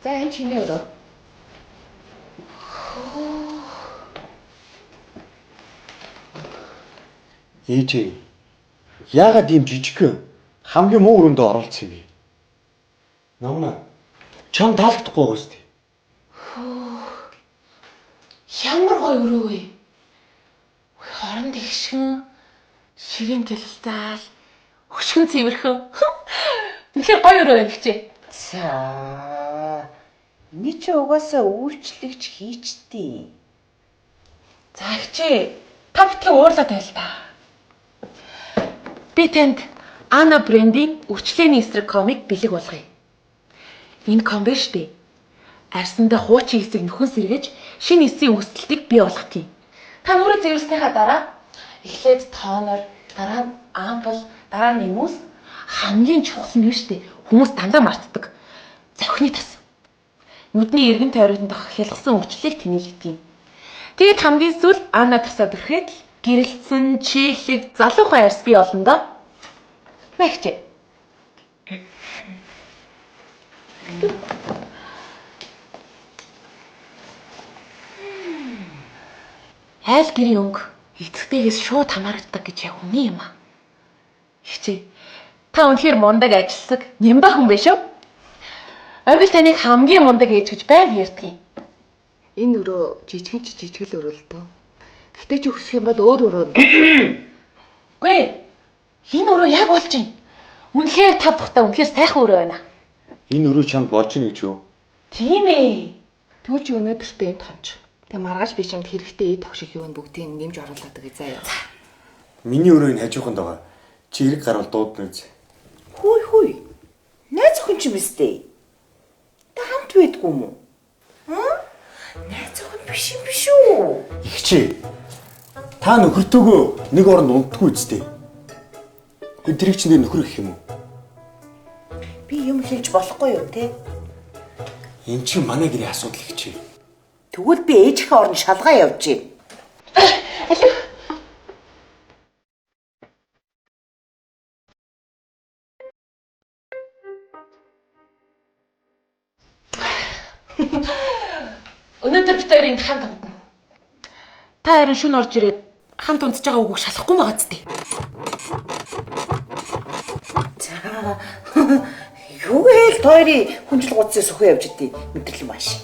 За энэ чиний өрөө. Ээжээ. Яагаад ийм жижигхэн хамгийн муу өрөөндөө оролцсон юм бэ? Намна чам таалагдахгүй гоос тий. Ямар гоё өрөө вэ? Хорон тэгшин, ширээн гэлэлцаал, хөшгөн цэвэрхэн. Тэгэхээр гоё өрөө байна гэчээ. За. Эний чи угаасаа үйлчлэгч хийчтэй. За гэчээ. Та бүхэн уурлаад байл та. Би танд Ана брендийн үрчлээний эсрэг комик бэлэг болгоё. Энэ комик штэ. Арсандаа хуучин хэсэг нөхөн сэргэж шинэ эсийн өсөлтийг бий болгох юм. Та нүрээ зэвэрснийхаа дараа эхлээд тоонор, дараа нь амбал, дараа нь нэмус хамгийн чухал нь юу штэ. Хүмүүс дандаа мартдаг. Зохины тас. Нүдний эргэн тойронд дох хялгсан өвчлөлийг тэнэлдэг юм. Тэгээд хамгийн сүүл Ана тасаад өрхөөд гэрэлтсэн, чихлэг, залуухан арьс бий болно доо. Мэгчээ. Айл гэрийн өнгө эцэгтэйгээс шууд хамаардаг гэж яг үний юм аа. Хичээ. Та үнэхээр мундаг ажилсаг, нямбаа хүн биш үү? Ойгол таныг хамгийн мундаг ээж гэж байнга ярьдаг юм. Энэ өрөө жижигэл өрөө л дөө. Гэтэ чи өсөх юм бол өөр өрөө. Гүй. Энэ өрөө яг болж байна. Үнэхээр тав тухтай үнэхээр сайхан өрөө байна. Энэ өрөө чамд болж ийн гэж юу? Тийм ээ. Тэгвэл чи өнөөдөртөө энд хамж. Тэг маргааш би чамд хэрэгтэй эд тогших юунд бүгдийг нэмж оруулаад өгье заяа. Миний өрөө энэ хажууханд байгаа. Чи эрг гарвал дуудна үз. Хүй. Найз охин ч юм өстэй. Та хамт байдгүй юм уу? Найз охин биш үү? Игчээ. Та нөхөртөөгөө нэг оронд унтдаггүй үстэй. Тэр чинь нөхөр гэх юм уу? Би юм хэлж болохгүй юу те? Энд чинь манай гэрийн асуудал игчээ. Тэгвэл би ээжийнхээ орон шалгаа явж гин. Өнөөдөр бид хоёр энд хамт унтна. Та харин шүн орж ирээд хамт унтж байгаа үгүйг шалахгүй байгаа зү. За. Юу гээл тойрын хүнжил гуцсаа сөхөө явж идэв. Мэдрэл маш.